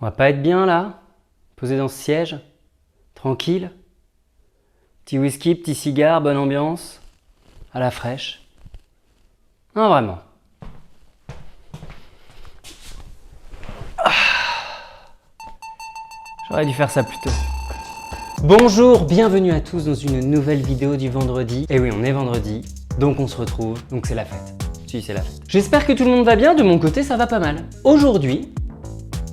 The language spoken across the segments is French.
On va pas être bien là? Posé dans ce siège? Tranquille? Petit whisky, petit cigare, bonne ambiance? À la fraîche? Non, vraiment. J'aurais dû faire ça plus tôt. Bonjour, bienvenue à tous dans une nouvelle vidéo du vendredi. Et oui, on est vendredi, donc on se retrouve, donc c'est la fête. Si, c'est la fête. J'espère que tout le monde va bien, de mon côté ça va pas mal. Aujourd'hui,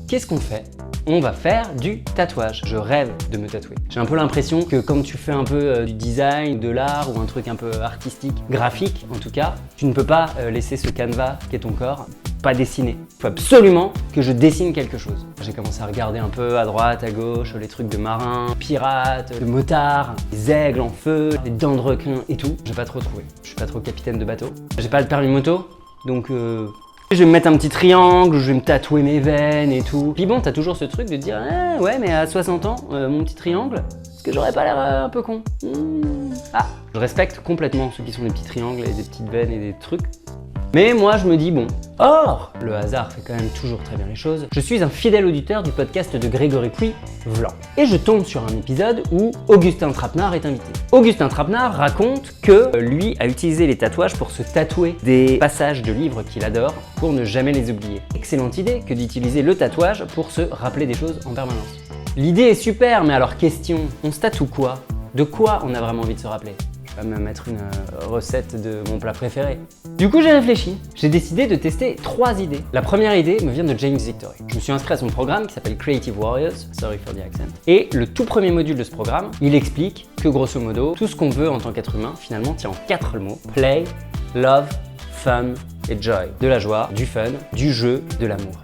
qu'est-ce qu'on fait? On va faire du tatouage. Je rêve de me tatouer. J'ai un peu l'impression que quand tu fais un peu du design, de l'art ou un truc un peu artistique, graphique en tout cas, tu ne peux pas laisser ce canevas qu'est ton corps pas dessiner. Il faut absolument que je dessine quelque chose. J'ai commencé à regarder un peu à droite, à gauche, les trucs de marins, pirates, de motards, des aigles en feu, des dents de requin et tout. J'ai pas trop trouvé. Je suis pas trop capitaine de bateau. J'ai pas le permis moto, donc je vais me mettre un petit triangle, je vais me tatouer mes veines et tout. Puis bon, t'as toujours ce truc de te dire ah, ouais, mais à 60 ans, mon petit triangle, est-ce que j'aurais pas l'air un peu con? Ah, je respecte complètement ceux qui sont des petits triangles et des petites veines et des trucs. Mais moi, je me dis bon. Or, le hasard fait quand même toujours très bien les choses. Je suis un fidèle auditeur du podcast de Grégory Puy, Vlan. Et je tombe sur un épisode où Augustin Trapenard est invité. Augustin Trapenard raconte que lui a utilisé les tatouages pour se tatouer des passages de livres qu'il adore pour ne jamais les oublier. Excellente idée que d'utiliser le tatouage pour se rappeler des choses en permanence. L'idée est super, mais alors question, on se tatoue quoi? De quoi on a vraiment envie de se rappeler? Je vais me mettre une recette de mon plat préféré. Du coup, j'ai réfléchi. J'ai décidé de tester 3 idées. La première idée me vient de James Victory. Je me suis inscrit à son programme qui s'appelle Creative Warriors, sorry for the accent. Et le tout premier module de ce programme, il explique que grosso modo, tout ce qu'on veut en tant qu'être humain, finalement, tient en 4 mots. Play, love, fun et joy. De la joie, du fun, du jeu, de l'amour.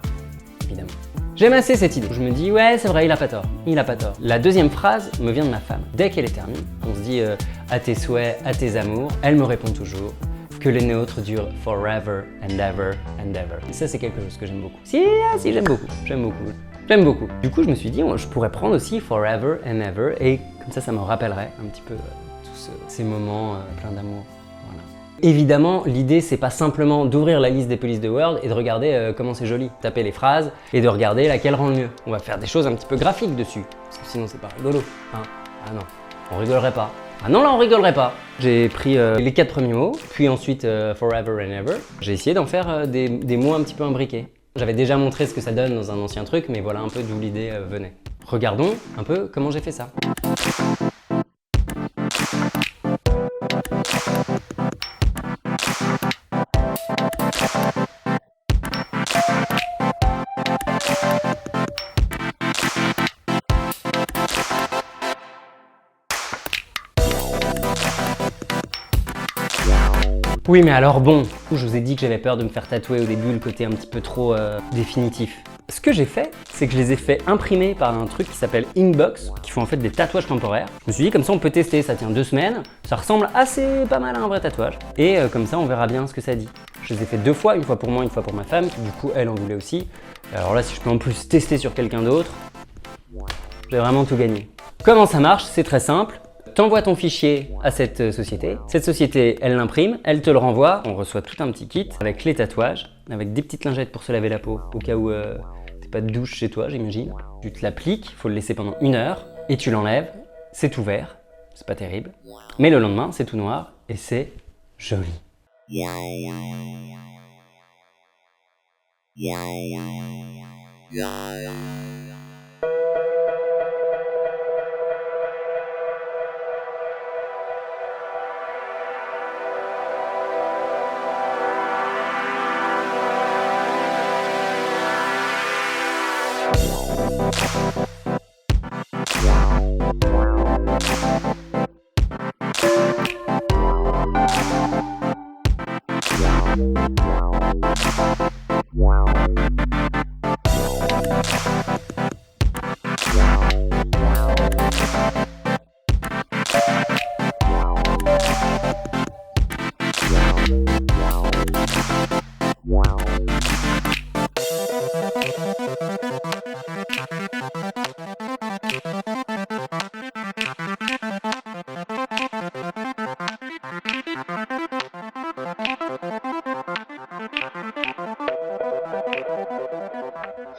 Évidemment. J'aime assez cette idée. Je me dis, ouais, c'est vrai, il a pas tort. Il a pas tort. La deuxième phrase me vient de ma femme. Dès qu'elle est terminée, on se dit à tes souhaits, à tes amours. Elle me répond toujours que les nôtres durent forever and ever and ever. Et ça, c'est quelque chose que j'aime beaucoup. Si, j'aime beaucoup. J'aime beaucoup. J'aime beaucoup. Du coup, je me suis dit, je pourrais prendre aussi forever and ever et comme ça me rappellerait un petit peu tous ces moments pleins d'amour. Évidemment, l'idée, c'est pas simplement d'ouvrir la liste des polices de Word et de regarder comment c'est joli, taper les phrases et de regarder laquelle rend le mieux. On va faire des choses un petit peu graphiques dessus, parce que sinon c'est pas rigolo. Hein? Ah non, on rigolerait pas. Ah non, là on rigolerait pas. J'ai pris les 4 premiers mots, puis ensuite forever and ever. J'ai essayé d'en faire des mots un petit peu imbriqués. J'avais déjà montré ce que ça donne dans un ancien truc, mais voilà un peu d'où l'idée venait. Regardons un peu comment j'ai fait ça. Oui, mais alors bon, je vous ai dit que j'avais peur de me faire tatouer au début, le côté un petit peu trop définitif. Ce que j'ai fait, c'est que je les ai fait imprimer par un truc qui s'appelle Inkbox, qui font en fait des tatouages temporaires. Je me suis dit comme ça on peut tester, ça tient 2 semaines, ça ressemble assez pas mal à un vrai tatouage. Et comme ça on verra bien ce que ça dit. Je les ai fait 2 fois, une fois pour moi, une fois pour ma femme, qui du coup elle en voulait aussi. Alors là si je peux en plus tester sur quelqu'un d'autre, j'ai vraiment tout gagné. Comment ça marche? C'est très simple. T'envoies ton fichier à cette société elle l'imprime, elle te le renvoie, on reçoit tout un petit kit avec les tatouages, avec des petites lingettes pour se laver la peau, au cas où t'as pas de douche chez toi j'imagine. Tu te l'appliques, il faut le laisser pendant 1 heure, et tu l'enlèves, c'est tout vert, c'est pas terrible, mais le lendemain c'est tout noir, et c'est joli.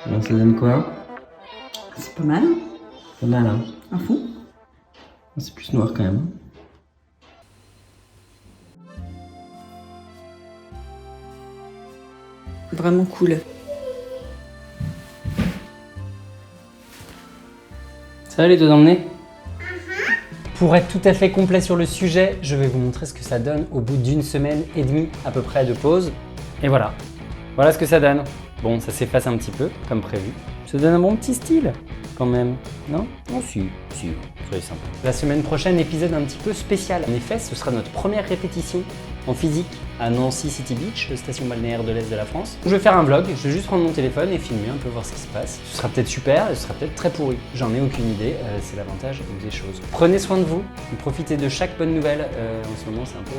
Alors ça donne quoi? C'est pas mal. Pas mal, hein. À fond. C'est plus noir quand même. Vraiment cool. Ça va les deux d'emmener? Pour être tout à fait complet sur le sujet, je vais vous montrer ce que ça donne au bout d'une semaine et demie à peu près de pause. Et voilà. Voilà ce que ça donne. Bon, ça s'efface un petit peu, comme prévu. Ça donne un bon petit style, quand même. Non? Non, si, très sympa. La semaine prochaine, épisode un petit peu spécial. En effet, ce sera notre première répétition en physique à Nancy City Beach, station balnéaire de l'Est de la France. Je vais faire un vlog, je vais juste prendre mon téléphone et filmer un peu, voir ce qui se passe. Ce sera peut-être super et ce sera peut-être très pourri. J'en ai aucune idée, c'est l'avantage des choses. Prenez soin de vous, profitez de chaque bonne nouvelle. En ce moment, c'est un peu...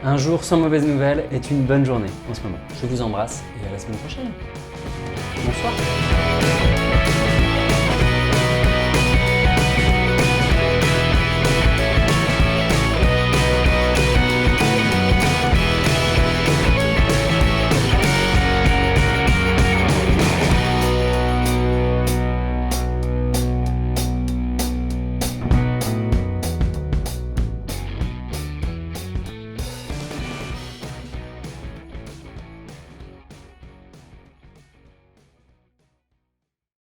Un jour sans mauvaise nouvelle est une bonne journée en ce moment. Je vous embrasse et à la semaine prochaine. Bonsoir.